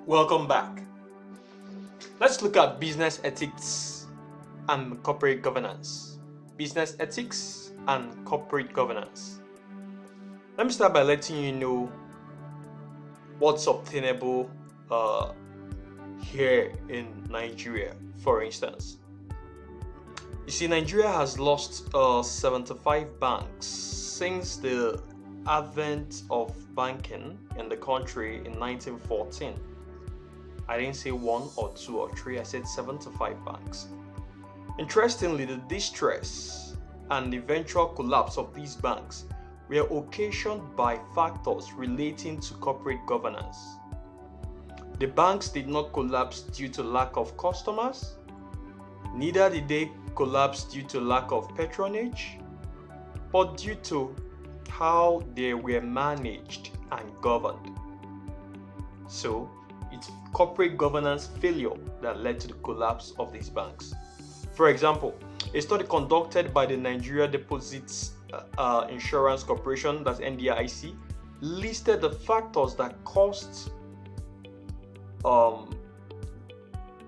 Welcome back. Let's look at business ethics and corporate governance. Business ethics and corporate governance. Let me start by letting you know what's obtainable here in Nigeria, for instance. You see, Nigeria has lost 75 banks since the advent of banking in the country in 1914. I didn't say 1 or 2 or 3, I said 75 banks. Interestingly, the distress and eventual collapse of these banks were occasioned by factors relating to corporate governance. The banks did not collapse due to lack of customers, neither did they collapse due to lack of patronage, but due to how they were managed and governed. So, it's corporate governance failure that led to the collapse of these banks. For example, a study conducted by the Nigeria Deposits Insurance Corporation, that's NDIC, listed the factors that caused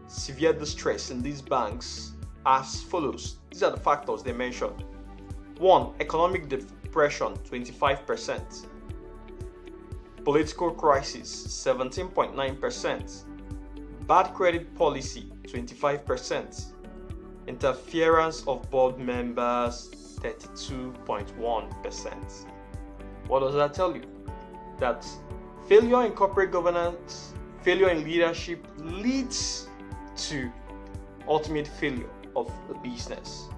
severe distress in these banks as follows. These are the factors they mentioned. 1. Economic depression, 25%. Political crisis, 17.9%. Bad credit policy, 25%. Interference of board members, 32.1%. What does that tell you? That failure in corporate governance, failure in leadership leads to ultimate failure of the business.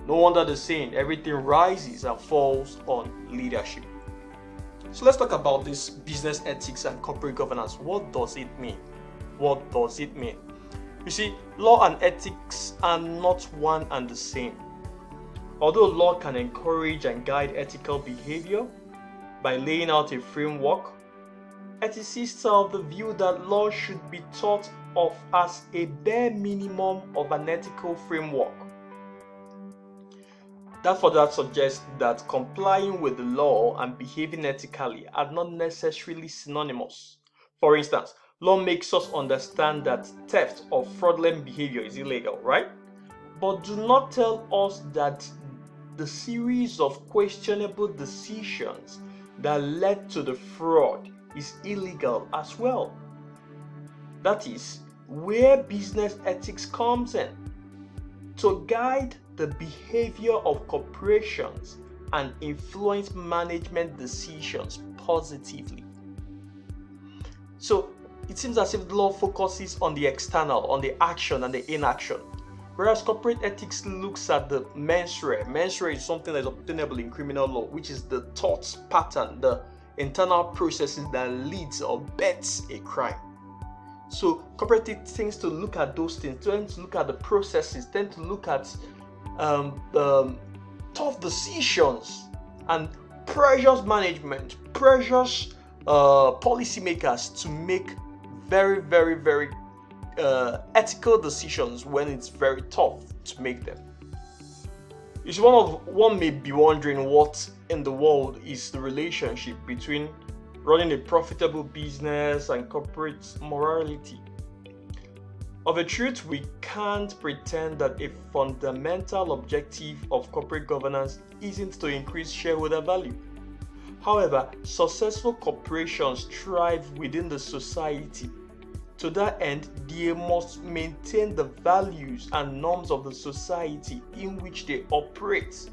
No wonder the saying, everything rises and falls on leadership. So let's talk about this business ethics and corporate governance. What does it mean? What does it mean? You see, law and ethics are not one and the same. Although law can encourage and guide ethical behavior by laying out a framework, ethicists are of the view that law should be thought of as a bare minimum of an ethical framework. That suggests that complying with the law and behaving ethically are not necessarily synonymous. For instance, law makes us understand that theft or fraudulent behavior is illegal, right? But do not tell us that the series of questionable decisions that led to the fraud is illegal as well. That is where business ethics comes in, to guide the behavior of corporations and influence management decisions positively. So it seems as if the law focuses on the external, on the action and the inaction, whereas corporate ethics looks at the mens rea. Mens rea is something that is obtainable in criminal law, which is the thought pattern, the internal processes that leads or bets a crime. So corporate ethics tends to look at those things, tends to look at the processes, tend to look at the tough decisions and pressures management, pressures policymakers to make very, very, very ethical decisions when it's very tough to make them. One may be wondering what in the world is the relationship between running a profitable business and corporate morality. Of a truth, we can't pretend that a fundamental objective of corporate governance isn't to increase shareholder value. However, successful corporations thrive within the society. To that end, they must maintain the values and norms of the society in which they operate.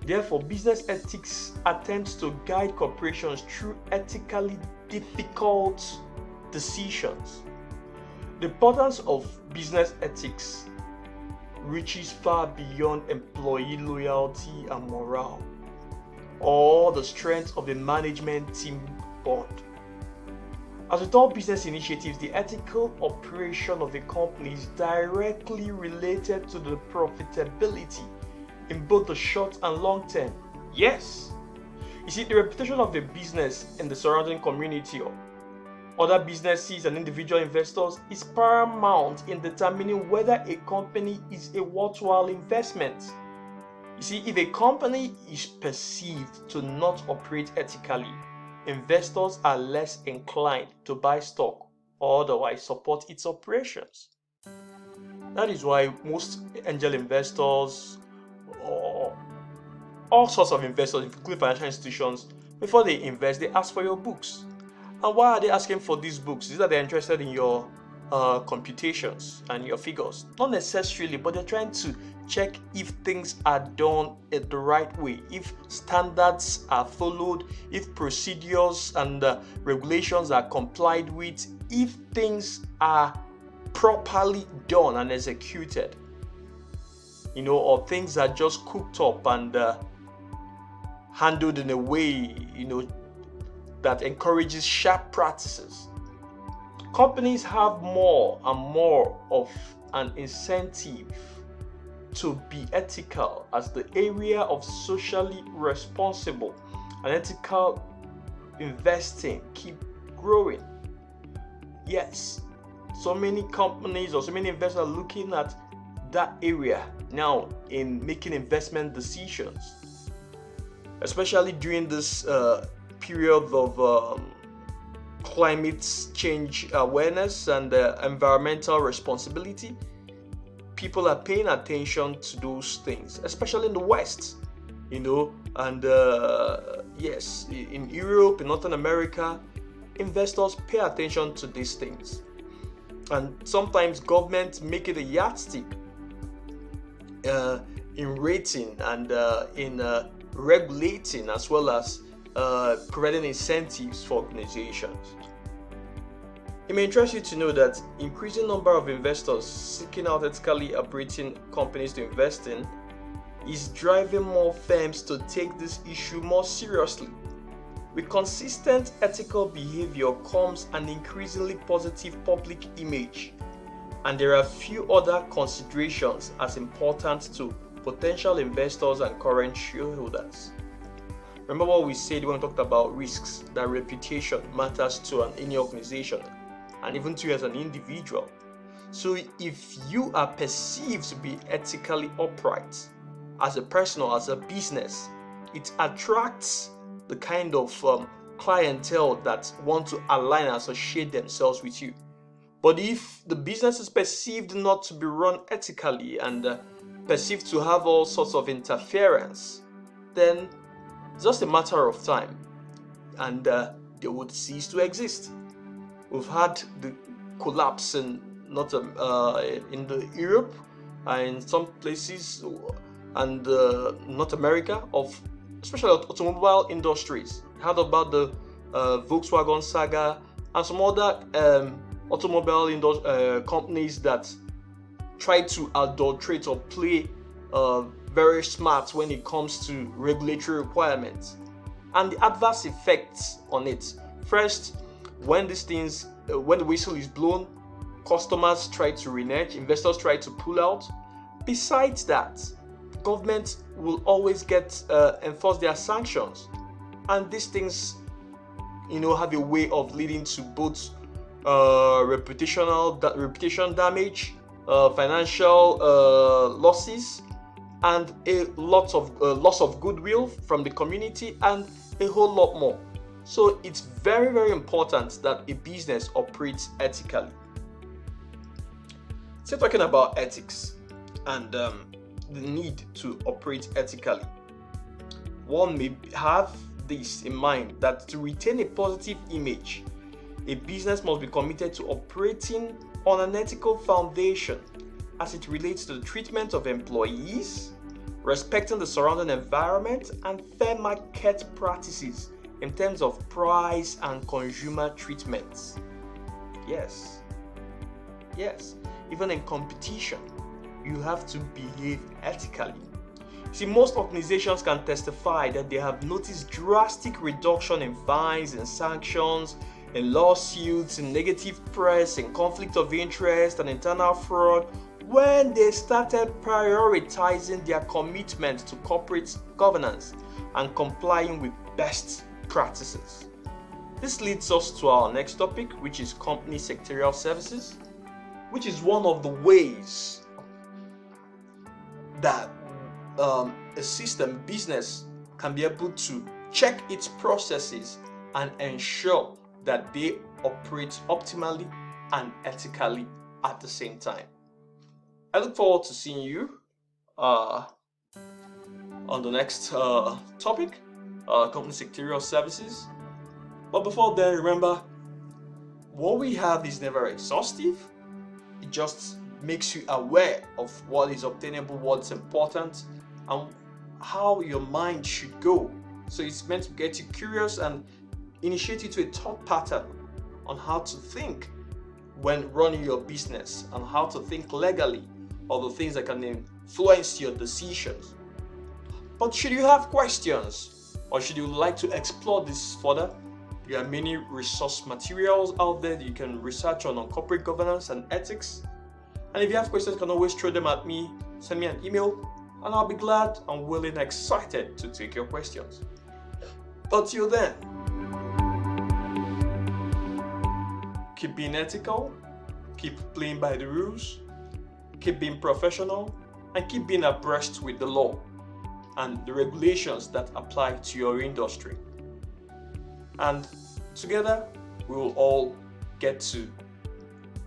Therefore, business ethics attempts to guide corporations through ethically difficult decisions. The importance of business ethics reaches far beyond employee loyalty and morale, or the strength of a management team bond. As with all business initiatives, the ethical operation of a company is directly related to the profitability in both the short and long term. Yes. You see, the reputation of a business in the surrounding community or other businesses and individual investors is paramount in determining whether a company is a worthwhile investment. You see, if a company is perceived to not operate ethically, investors are less inclined to buy stock or otherwise support its operations. That is why most angel investors or all sorts of investors, including financial institutions, before they invest, they ask for your books. And why are they asking for these books? Is that they're interested in your computations and your figures? Not necessarily, but they're trying to check if things are done the right way, if standards are followed, if procedures and regulations are complied with, if things are properly done and executed, or things are just cooked up and handled in a way, that encourages sharp practices. Companies have more and more of an incentive to be ethical as the area of socially responsible and ethical investing keep growing. Yes, so many companies or so many investors are looking at that area now in making investment decisions, especially during this period of climate change awareness and environmental responsibility. People are paying attention to those things, especially in the West, and yes, in Europe, in North America, investors pay attention to these things. And sometimes governments make it a yardstick in rating and in regulating, as well as providing incentives for organizations. It may interest you to know that increasing number of investors seeking out ethically operating companies to invest in is driving more firms to take this issue more seriously. With consistent ethical behavior comes an increasingly positive public image, and there are few other considerations as important to potential investors and current shareholders. Remember what we said when we talked about risks, that reputation matters to any organization and even to you as an individual. So if you are perceived to be ethically upright as a person or as a business, it attracts the kind of clientele that want to align and associate themselves with you. But if the business is perceived not to be run ethically and perceived to have all sorts of interference, then it's just a matter of time and they would cease to exist. We've had the collapse in the Europe and in some places and North America of especially automobile industries. Heard about the Volkswagen saga and some other automobile companies that try to adulterate or play very smart when it comes to regulatory requirements and the adverse effects on it. First, when the whistle is blown, customers try to renege, investors try to pull out. Besides that, government will always enforce their sanctions, and these things, have a way of leading to both reputation damage, financial losses, and a lot of loss of goodwill from the community, and a whole lot more. So it's very, very important that a business operates ethically. Still talking about ethics and the need to operate ethically. One may have this in mind, that to retain a positive image, a business must be committed to operating on an ethical foundation as it relates to the treatment of employees, respecting the surrounding environment, and fair market practices in terms of price and consumer treatments. Yes, even in competition, you have to behave ethically. See, most organizations can testify that they have noticed drastic reduction in fines and sanctions, in lawsuits, in negative press, in conflict of interest and internal fraud when they started prioritizing their commitment to corporate governance and complying with best practices. This leads us to our next topic, which is company secretarial services, which is one of the ways that a business can be able to check its processes and ensure that they operate optimally and ethically at the same time. I look forward to seeing you on the next topic, company secretarial services. But before then, remember, what we have is never exhaustive. It just makes you aware of what is obtainable, what's important, and how your mind should go. So it's meant to get you curious and initiate you to a thought pattern on how to think when running your business and how to think legally of the things that can influence your decisions. But should you have questions or should you like to explore this further, there are many resource materials out there that you can research on corporate governance and ethics. And if you have questions, you can always throw them at me, send me an email, and I'll be glad and willing and excited to take your questions. But till then, keep being ethical, keep playing by the rules, keep being professional, and keep being abreast with the law and the regulations that apply to your industry. And together, we will all get to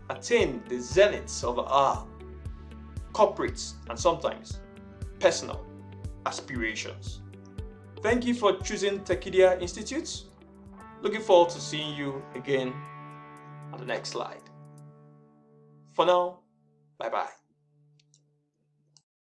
attain the zenith of our corporate and sometimes personal aspirations. Thank you for choosing Techidia Institute. Looking forward to seeing you again on the next slide. For now, bye-bye.